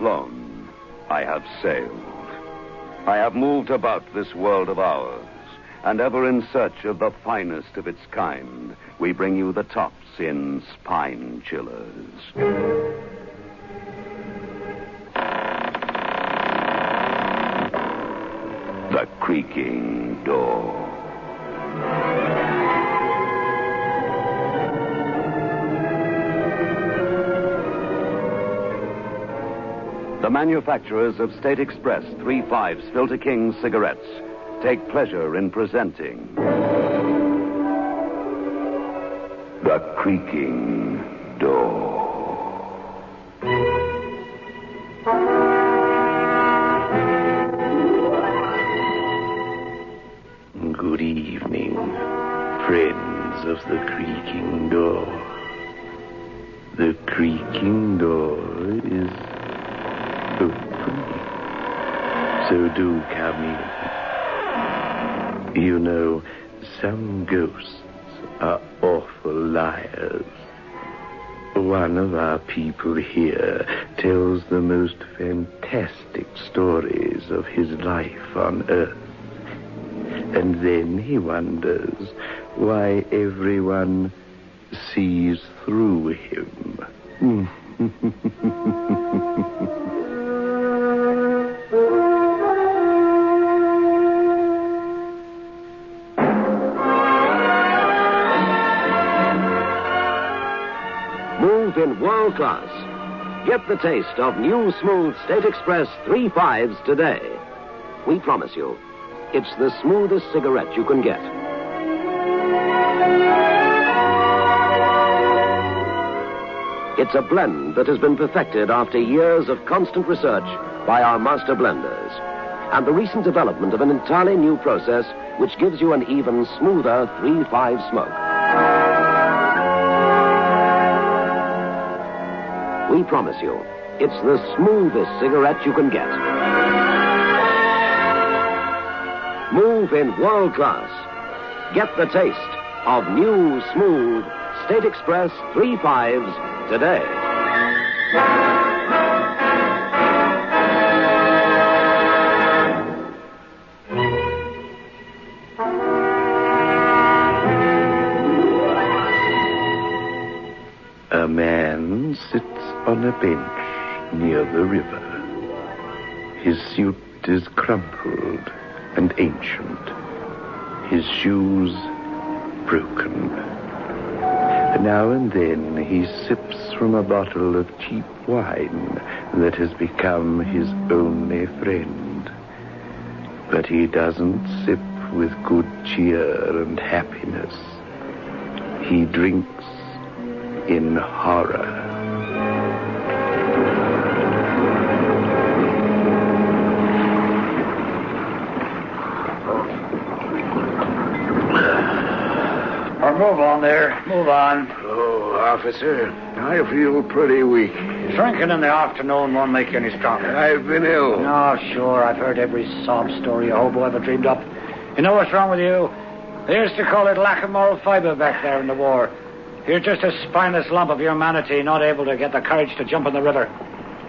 flown. I have sailed. I have moved about this world of ours, and ever in search of the finest of its kind, we bring you the tops in spine chillers. The Creaking Door. The manufacturers of State Express 3.5 Filter King cigarettes take pleasure in presenting The Creaking Door. Good evening, friends of the Creaking Door. The Creaking Door is open, so do come in. You know, some ghosts are awful liars. One of our people here tells the most fantastic stories of his life on Earth. And then he wonders why everyone sees through him. Move in world class. Get the taste of new smooth State Express 3.5s today. We promise you, it's the smoothest cigarette you can get. It's a blend that has been perfected after years of constant research by our master blenders, and the recent development of an entirely new process which gives you an even smoother 3.5 smoke. We promise you, it's the smoothest cigarette you can get. Move in world class. Get the taste of new, smooth State Express 3.5s today. A man sits on a bench near the river. His suit is crumpled and ancient. His shoes broken. Now and then he sips from a bottle of cheap wine that has become his only friend. But he doesn't sip with good cheer and happiness. He drinks in horror. Move on there. Move on. Oh, officer, I feel pretty weak. Drinking in the afternoon won't make you any stronger. I've been ill. No, sure. I've heard every sob story a hobo ever dreamed up. You know what's wrong with you? They used to call it lack of moral fiber back there in the war. You're just a spineless lump of humanity, not able to get the courage to jump in the river.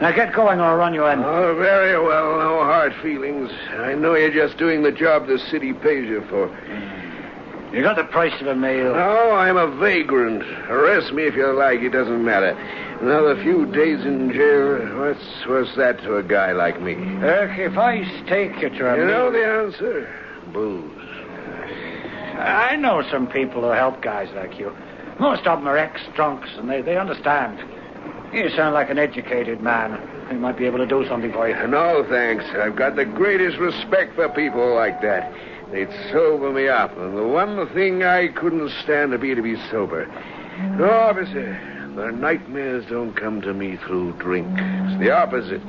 Now get going or I'll run you in. Oh, very well. No hard feelings. I know you're just doing the job the city pays you for. You got the price of a meal. No, I'm a vagrant. Arrest me if you like. It doesn't matter. Another few days in jail. What's that to a guy like me? If I stake you to a You meal... know the answer? Booze. I know some people who help guys like you. Most of them are ex-drunks, and they understand. You sound like an educated man. They might be able to do something for you. No, thanks. I've got the greatest respect for people like that. They'd sober me up, and the one thing I couldn't stand to be sober. No, officer, the nightmares don't come to me through drink. It's the opposite.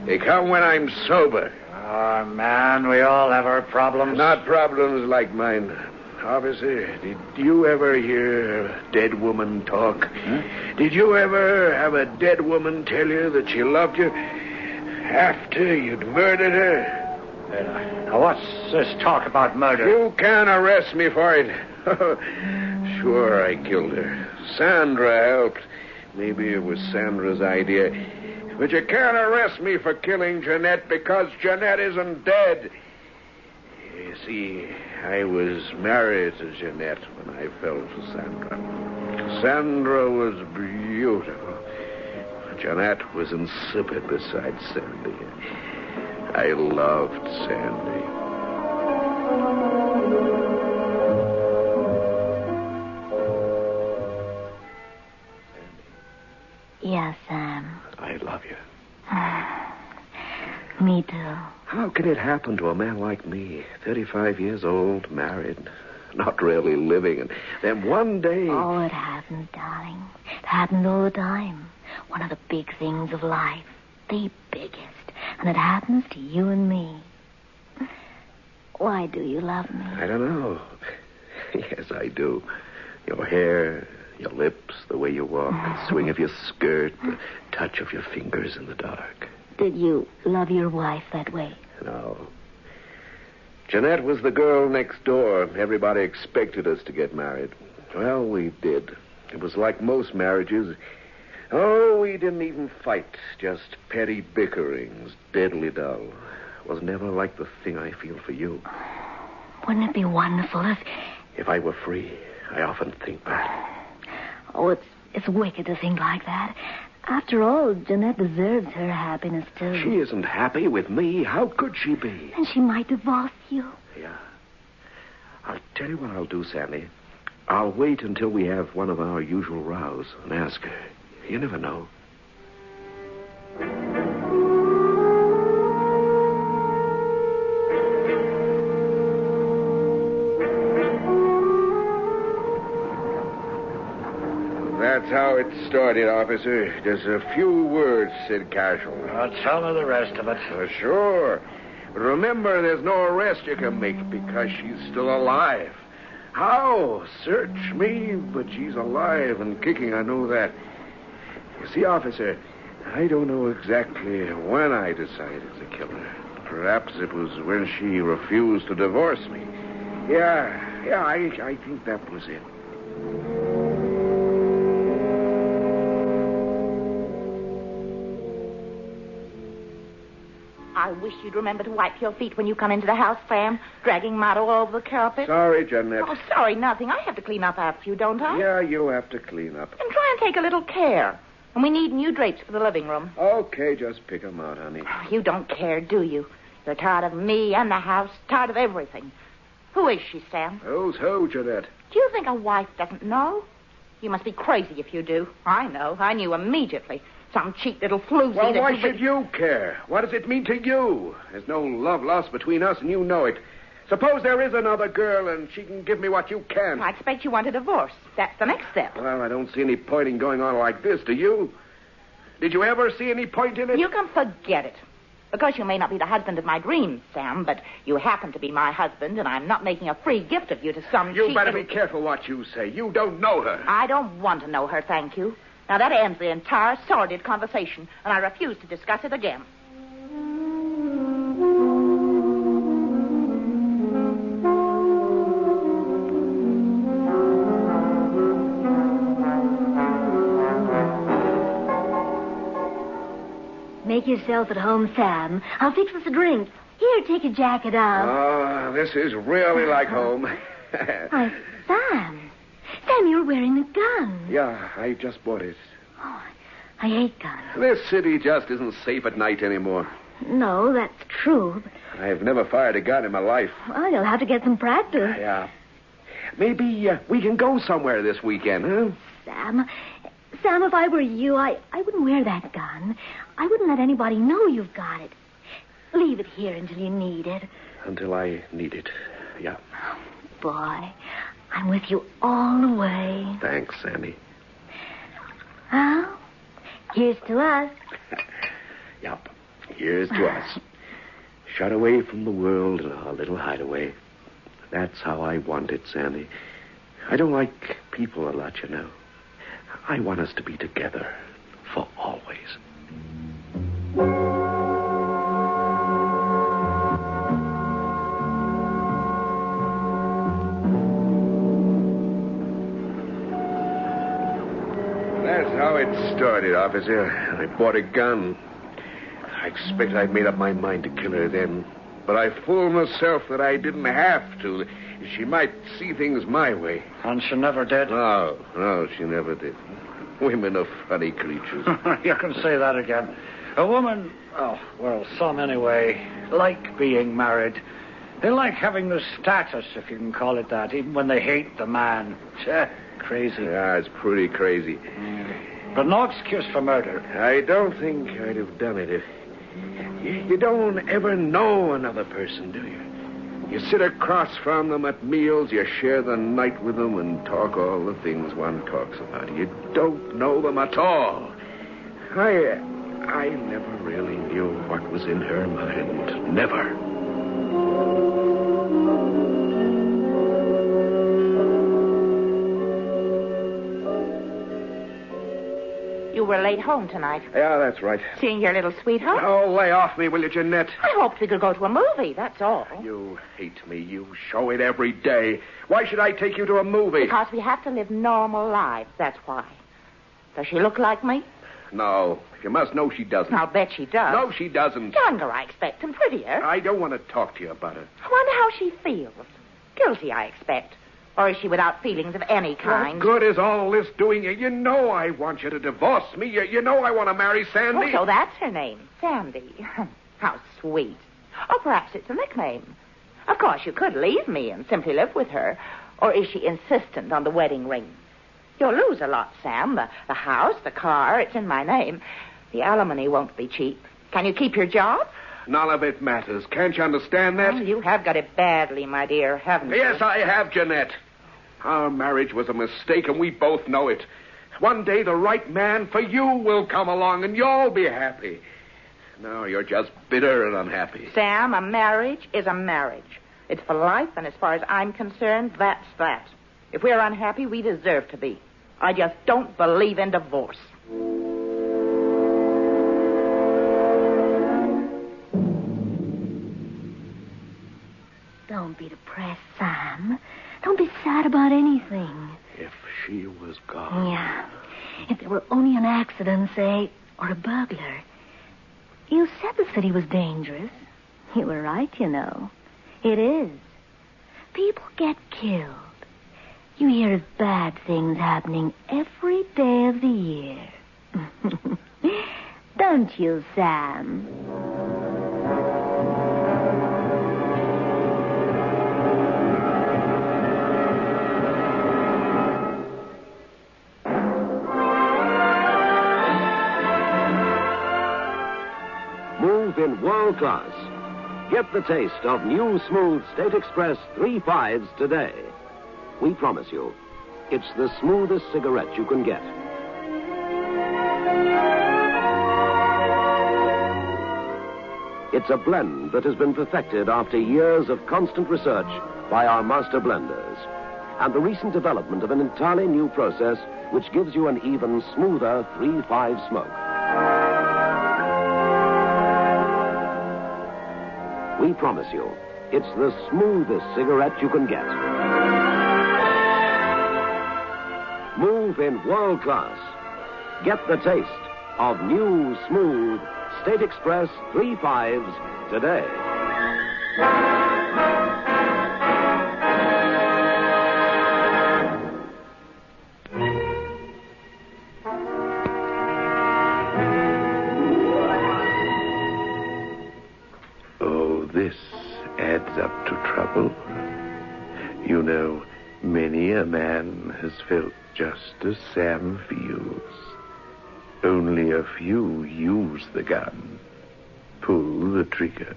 They come when I'm sober. Oh, man, we all have our problems. Not problems like mine. Officer, did you ever hear a dead woman talk? Huh? Did you ever have a dead woman tell you that she loved you after you'd murdered her? Now, what's this talk about murder? You can't arrest me for it. Sure, I killed her. Sandra helped. Maybe it was Sandra's idea. But you can't arrest me for killing Jeanette because Jeanette isn't dead. You see, I was married to Jeanette when I fell for Sandra. Sandra was beautiful. Jeanette was insipid beside Sandy. I loved Sandy. Yes, Sam. I love you. Me too. How can it happen to a man like me, 35 years old, married, not really living, and then one day... Oh, it happens, darling. It happens all the time. One of the big things of life. The biggest. And it happens to you and me. Why do you love me? I don't know. Yes, I do. Your hair, your lips, the way you walk, the swing of your skirt, the touch of your fingers in the dark. Did you love your wife that way? No. Jeanette was the girl next door. Everybody expected us to get married. Well, we did. It was like most marriages. Oh, we didn't even fight. Just petty bickerings, deadly dull. It was never like the thing I feel for you. Wouldn't it be wonderful If I were free, I often think that. Oh, it's wicked to think like that. After all, Jeanette deserves her happiness, too. She isn't happy with me. How could she be? And she might divorce you. Yeah. I'll tell you what I'll do, Sandy. I'll wait until we have one of our usual rows and ask her. You never know. That's how it started, officer. Just a few words said casually. Tell me the rest of it. Sure. But remember, there's no arrest you can make because she's still alive. How? Search me, but she's alive and kicking, I know that. You see, officer, I don't know exactly when I decided to kill her. Perhaps it was when she refused to divorce me. Yeah, I think that was it. I wish you'd remember to wipe your feet when you come into the house, Sam. Dragging mud all over the carpet. Sorry, Jeanette. Oh, sorry, nothing. I have to clean up after you, don't I? Yeah, you have to clean up. And try and take a little care. And we need new drapes for the living room. Okay, just pick them out, honey. Oh, you don't care, do you? You're tired of me and the house, tired of everything. Who is she, Sam? Who's who, Jeanette? Do you think a wife doesn't know? You must be crazy if you do. I know. I knew immediately. Some cheap little floozy. Well, why should you care? What does it mean to you? There's no love lost between us, and you know it. Suppose there is another girl, and she can give me what you can. I expect you want a divorce. That's the next step. Well, I don't see any point in going on like this, do you? Did you ever see any point in it? You can forget it. Because you may not be the husband of my dreams, Sam, but you happen to be my husband, and I'm not making a free gift of you to some cheap... You better be careful what you say. You don't know her. I don't want to know her, thank you. Now, that ends the entire sordid conversation, and I refuse to discuss it again. Make yourself at home, Sam. I'll fix us a drink. Here, take your jacket off. Oh, this is really like home. Why, Sam. Sam, you're wearing a gun. Yeah, I just bought it. Oh, I hate guns. This city just isn't safe at night anymore. No, that's true. I've never fired a gun in my life. Well, you'll have to get some practice. Yeah. Maybe we can go somewhere this weekend, huh? Sam, if I were you, I wouldn't wear that gun. I wouldn't let anybody know you've got it. Leave it here until you need it. Until I need it, yeah. Oh, boy, I'm with you all the way. Thanks, Sandy. Well, here's to us. Yep, here's to us. Shut away from the world in our little hideaway. That's how I want it, Sandy. I don't like people a lot, you know. I want us to be together for always. That's how it started, officer. I bought a gun. I expect I'd made up my mind to kill her then. But I fooled myself that I didn't have to. She might see things my way. And she never did. No, she never did. Women are funny creatures. You can say that again. A woman, some anyway, like being married. They like having the status, if you can call it that, even when they hate the man. Crazy. Yeah, it's pretty crazy. But no excuse for murder. I don't think I'd have done it if... You don't ever know another person, do you? You sit across from them at meals, you share the night with them and talk all the things one talks about. You don't know them at all. I never really knew what was in her mind. Never. You were late home tonight. Yeah, that's right. Seeing your little sweetheart? Oh, lay off me, will you, Jeanette? I hoped we could go to a movie, that's all. You hate me. You show it every day. Why should I take you to a movie? Because we have to live normal lives, that's why. Does she look like me? No. You must know she doesn't. I'll bet she does. No, she doesn't. Younger, I expect, and prettier. I don't want to talk to you about it. I wonder how she feels. Guilty, I expect. Or is she without feelings of any kind? What good is all this doing you? You know I want you to divorce me. You know I want to marry Sandy. Oh, so that's her name, Sandy. How sweet. Or perhaps it's a nickname. Of course, you could leave me and simply live with her. Or is she insistent on the wedding ring? You'll lose a lot, Sam. The house, the car, it's in my name. The alimony won't be cheap. Can you keep your job? None of it matters. Can't you understand that? Oh, you have got it badly, my dear, haven't you? Yes, I have, Jeanette. Our marriage was a mistake, and we both know it. One day the right man for you will come along, and you'll be happy. No, you're just bitter and unhappy. Sam, a marriage is a marriage. It's for life, and as far as I'm concerned, that's that. If we're unhappy, we deserve to be. I just don't believe in divorce. Don't be depressed, Sam. Don't be sad about anything. If she was gone... Yeah. If there were only an accident, say, or a burglar. You said the city was dangerous. You were right, you know. It is. People get killed. You hear of bad things happening every day of the year. Don't you, Sam? Move in world class. Get the taste of new smooth State Express 3/5s today. We promise you, it's the smoothest cigarette you can get. It's a blend that has been perfected after years of constant research by our master blenders, and the recent development of an entirely new process which gives you an even smoother 3/5 smoke. We promise you, it's the smoothest cigarette you can get. Move in world class. Get the taste of new, smooth State Express 3/5s today. This adds up to trouble. You know, many a man has felt just as Sam feels. Only a few use the gun, pull the trigger.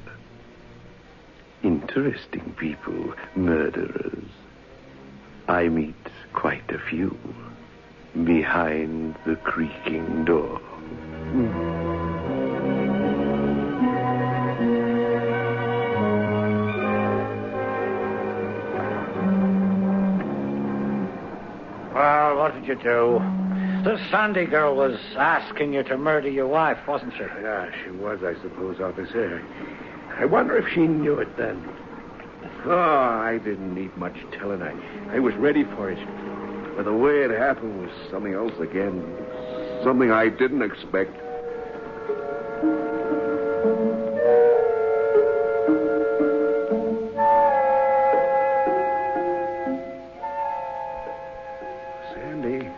Interesting people, murderers. I meet quite a few behind the creaking door. Well, what did you do? The Sandy girl was asking you to murder your wife, wasn't she? Yeah, she was, I suppose, officer. I wonder if she knew it then. Oh, I didn't need much telling. I was ready for it. But the way it happened was something else again. something I didn't expect. Sandy,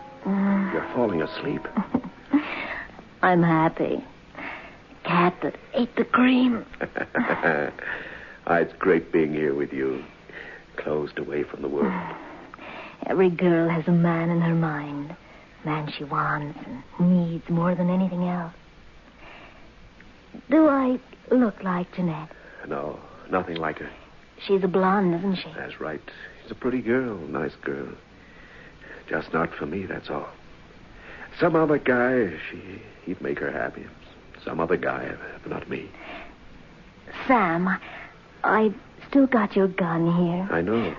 you're falling asleep. I'm happy. Cat that ate the cream. It's great being here with you, closed away from the world. Every girl has a man in her mind. Man she wants and needs more than anything else. Do I look like Jeanette? No, nothing like her. She's a blonde, isn't she? That's right. She's a pretty girl, nice girl. Just not for me, that's all. Some other guy, he'd make her happy. Some other guy, but not me. Sam, I've still got your gun here. I know.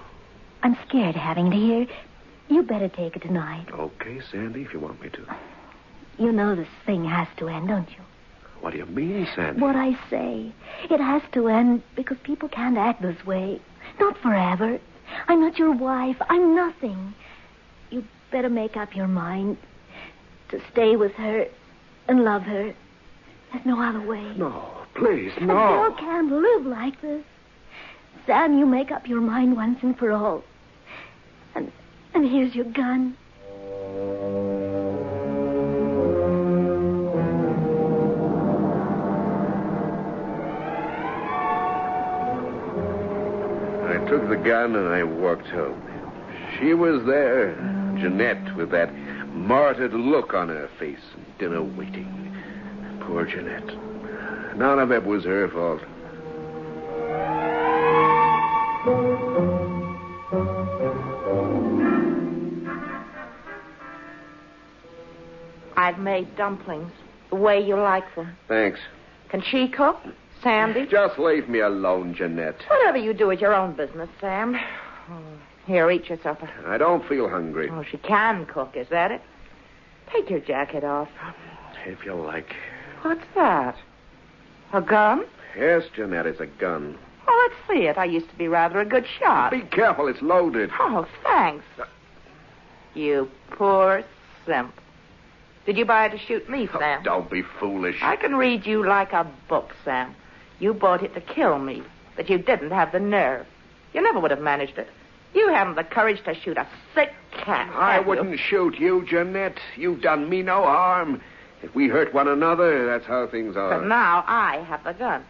I'm scared having it here. You better take it tonight. Okay, Sandy, if you want me to. You know this thing has to end, don't you? What do you mean, Sandy? What I say. It has to end because people can't act this way. Not forever. I'm not your wife. I'm nothing. You better make up your mind to stay with her and love her. There's no other way. No, please, no. A girl can't live like this. Sam, you make up your mind once and for all. And here's your gun. I took the gun and I walked home. She was there, Jeanette, with that martyred look on her face, and dinner waiting. Poor Jeanette. None of it was her fault. I've made dumplings the way you like them. Thanks. Can she cook? Sandy? Just leave me alone, Jeanette. Whatever you do is your own business, Sam. Here, eat your supper. I don't feel hungry. Oh, she can cook, is that it? Take your jacket off. If you like. What's that? A gun? Yes, Jeanette, it's a gun. Oh, let's see it. I used to be rather a good shot. Be careful, it's loaded. Oh, thanks. You poor simp. Did you buy it to shoot me, Sam? Oh, don't be foolish. I can read you like a book, Sam. You bought it to kill me, but you didn't have the nerve. You never would have managed it. You haven't the courage to shoot a sick cat. I wouldn't shoot you, Jeanette. You've done me no harm. If we hurt one another, that's how things are. But now I have the gun.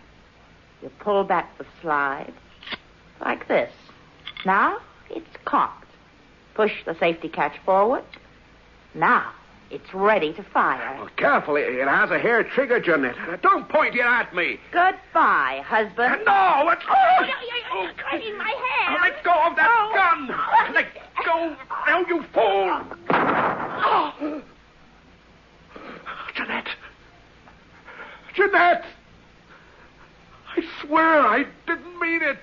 You pull back the slide like this. Now it's cocked. Push the safety catch forward. Now it's ready to fire. Well, careful. It has a hair trigger, Jeanette. Don't point it at me. Goodbye, husband. No! Let In my hand. Let go of that gun! Let go! Now, you fool! Oh. Jeanette! Jeanette! I swear I didn't mean it.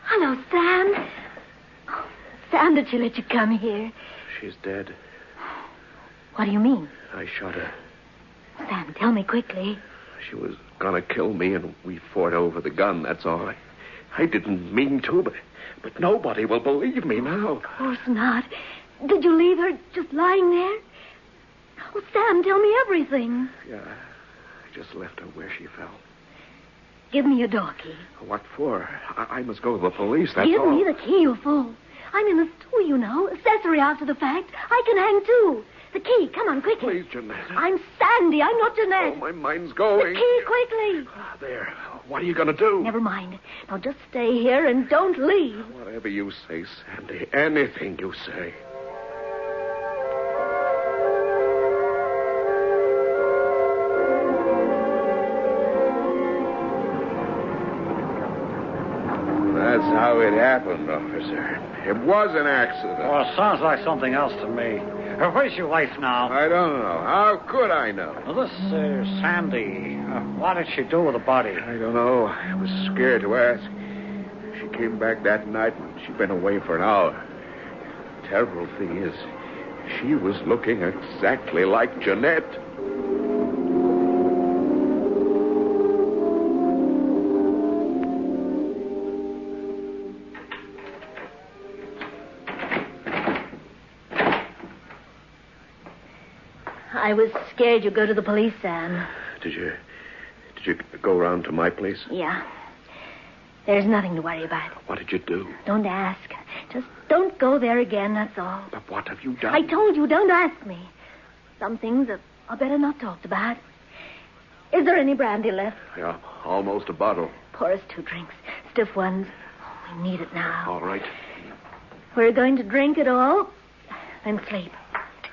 Hello, Sam. Oh, Sam, did she let you come here? She's dead. What do you mean? I shot her. Sam, tell me quickly. She was gonna kill me, and we fought over the gun, that's all. I didn't mean to, but nobody will believe me now. Of course not. Did you leave her just lying there? Oh, Sam, tell me everything. Yeah, I just left her where she fell. Give me your door key. What for? I must go to the police, that's Give all. me the key, you fool. I'm in the stew, you know. Accessory after the fact. I can hang, too. The key, come on, quickly. Please, Jeanette. I'm Sandy. I'm not Jeanette. Oh, my mind's going. The key, quickly. There. What are you going to do? Never mind. Now just stay here and don't leave. Whatever you say, Sandy. Anything you say. That's how it happened, officer. It was an accident. Well, it sounds like something else to me. Where's your wife now? I don't know. How could I know? Well, this Sandy, what did she do with the body? I don't know. I was scared to ask. She came back that night and she'd been away for an hour. The terrible thing is, she was looking exactly like Jeanette. I was scared you'd go to the police, Sam. Did you go around to my place? Yeah. There's nothing to worry about. What did you do? Don't ask. Just don't go there again, that's all. But what have you done? I told you, don't ask me. Some things are better not talked about. Is there any brandy left? Yeah, almost a bottle. Pour us 2 drinks. Stiff ones. Oh, we need it now. All right. We're going to drink it all, then sleep.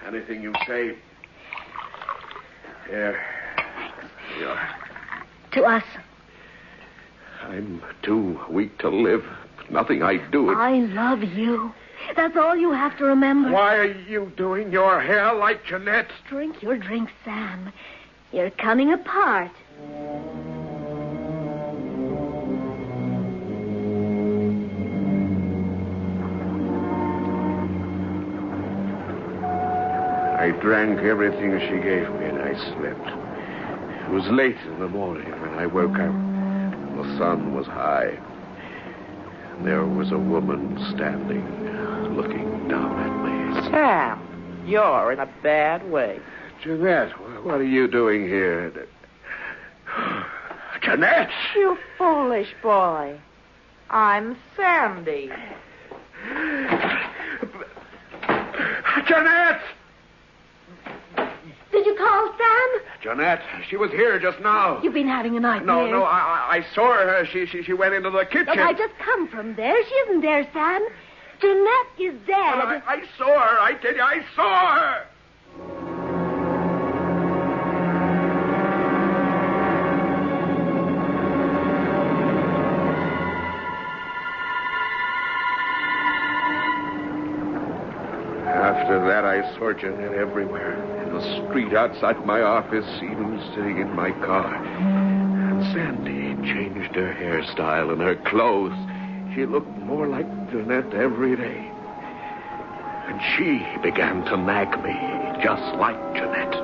Anything you say. Here. Thanks. Here you are. To us. I'm too weak to live. Nothing I do. I love you. That's all you have to remember. Why are you doing your hair like Jeanette? Drink your drink, Sam. You're coming apart. I drank everything she gave me and I slept. It was late in the morning when I woke up. The sun was high. And there was a woman standing, looking down at me. Sam, you're in a bad way. Jeanette, what are you doing here? Jeanette! You foolish boy. I'm Sandy. Jeanette! Did you call Sam? Jeanette, she was here just now. You've been having a nightmare. No, I saw her. She went into the kitchen. Look, I just come from there. She isn't there, Sam. Jeanette is dead. Well, I saw her. I tell you, I saw her. After that, I saw Jeanette everywhere. In the street outside my office, even sitting in my car. And Sandy changed her hairstyle and her clothes. She looked more like Jeanette every day. And she began to nag me, just like Jeanette.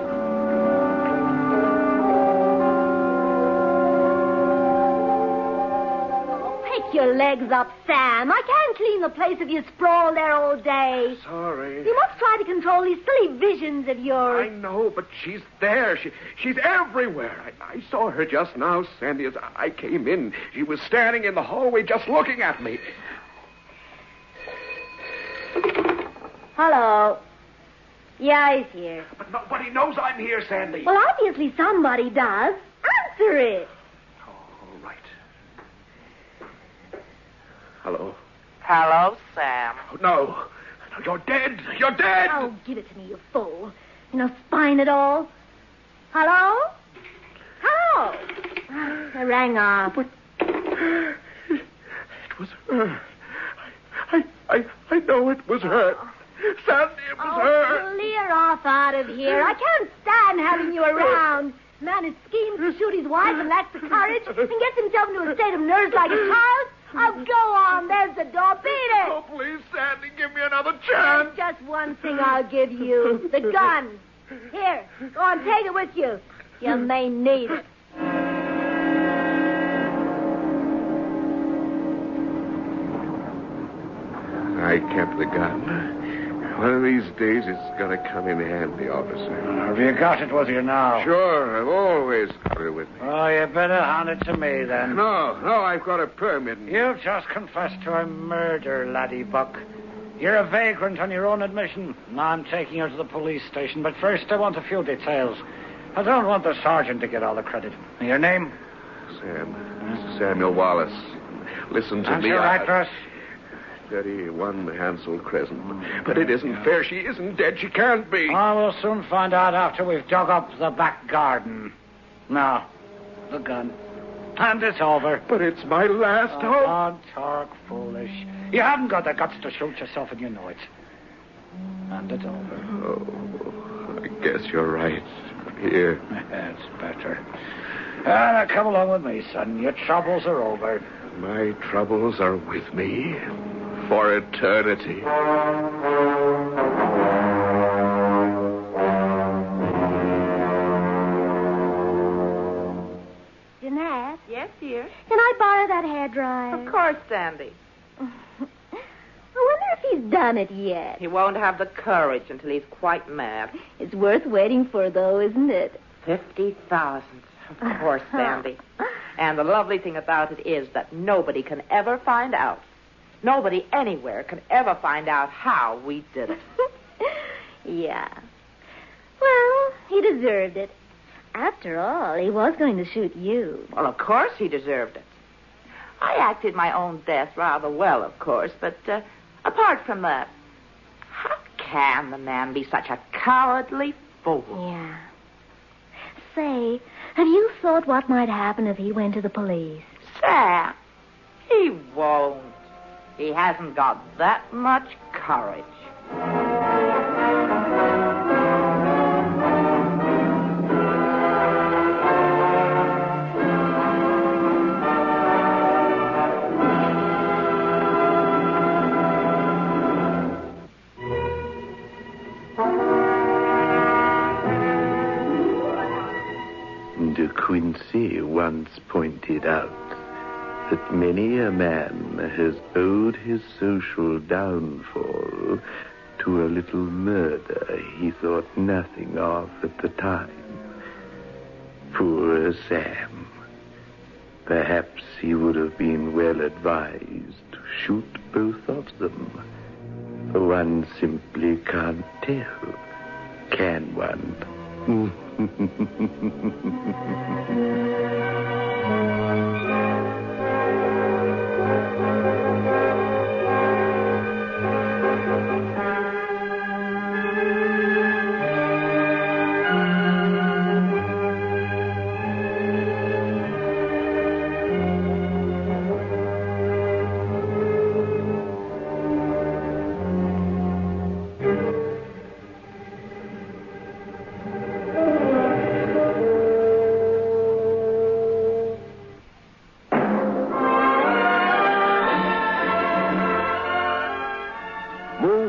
Pick your legs up, Sam. I can't clean the place if you sprawl there all day. Sorry. You must try to control these silly visions of yours. I know, but she's there. She's everywhere. I saw her just now, Sandy, as I came in. She was standing in the hallway just looking at me. Hello. Yeah, he's here. But nobody knows I'm here, Sandy. Well, obviously somebody does. Answer it. All right. Hello? Hello, Sam. No, you're dead. You're dead. Oh, give it to me, you fool. No spine at all. Hello? Hello? I rang off. But it was her. I know it was her. Sandy, it was her. Clear off out of here. I can't stand having you around. Man who schemes to shoot his wife and lacks the courage and gets himself into a state of nerves like a child. Oh, go on. There's the door. Beat it. Oh, please, Sandy, give me another chance. There's just one thing I'll give you. The gun. Here, go on, take it with you. You may need it. I kept the gun. One of these days it's going to come in handy, officer. Have you got it with you now? Sure, I've always got it with me. Oh, you better hand it to me, then. No, I've got a permit. You've just confessed to a murder, laddie buck. You're a vagrant on your own admission. Now I'm taking you to the police station, but first I want a few details. I don't want the sergeant to get all the credit. Your name? Samuel Wallace. Listen to And me. your address? 31 Hansel Crescent. But it isn't fair. She isn't dead. She can't be. I will soon find out after we've dug up the back garden. Now, the gun. And it's over. But it's my last hope. Don't talk foolish. You haven't got the guts to shoot yourself, and you know it. And it's over. Oh, I guess you're right. Here. That's better. Now, come along with me, son. Your troubles are over. My troubles are with me for eternity. Jeanette? Yes, dear? Can I borrow that hairdryer? Of course, Sandy. I wonder if he's hasn't done it yet. He won't have the courage until he's quite mad. It's worth waiting for, though, isn't it? 50,000. Of course, Sandy. And the lovely thing about it is that nobody can ever find out. Nobody anywhere can ever find out how we did it. Yeah. Well, he deserved it. After all, he was going to shoot you. Well, of course he deserved it. I acted my own death rather well, of course, but apart from that, how can the man be such a cowardly fool? Yeah. Say, have you thought what might happen if he went to the police? Sam, he won't. He hasn't got that much courage. De Quincey once pointed out that many a man has owed his social downfall to a little murder he thought nothing of at the time. Poor Sam. Perhaps he would have been well advised to shoot both of them. One simply can't tell, can one?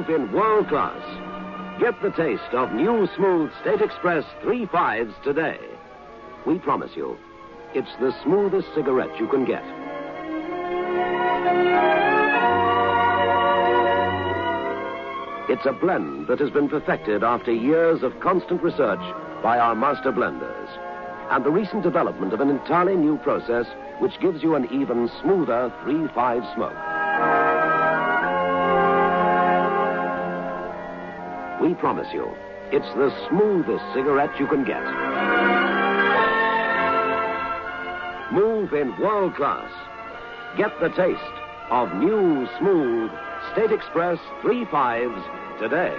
In world class. Get the taste of new smooth State Express 3/5s today. We promise you, it's the smoothest cigarette you can get. It's a blend that has been perfected after years of constant research by our master blenders, and the recent development of an entirely new process which gives you an even smoother 3/5 smoke. We promise you, it's the smoothest cigarette you can get. Move in world class. Get the taste of new, smooth State Express 3/5s today.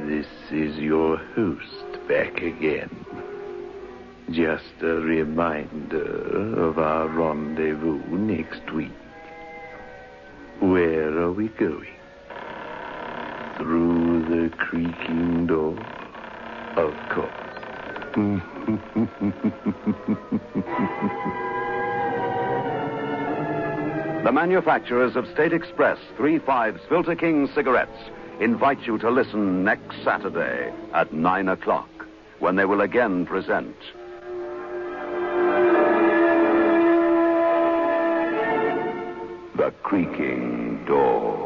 This is your host back again. Just a reminder of our rendezvous next week. Where are we going? Through the creaking door? Of course. The manufacturers of State Express 3/5s Filter King cigarettes invite you to listen next Saturday at 9 o'clock when they will again present The Creaking Door.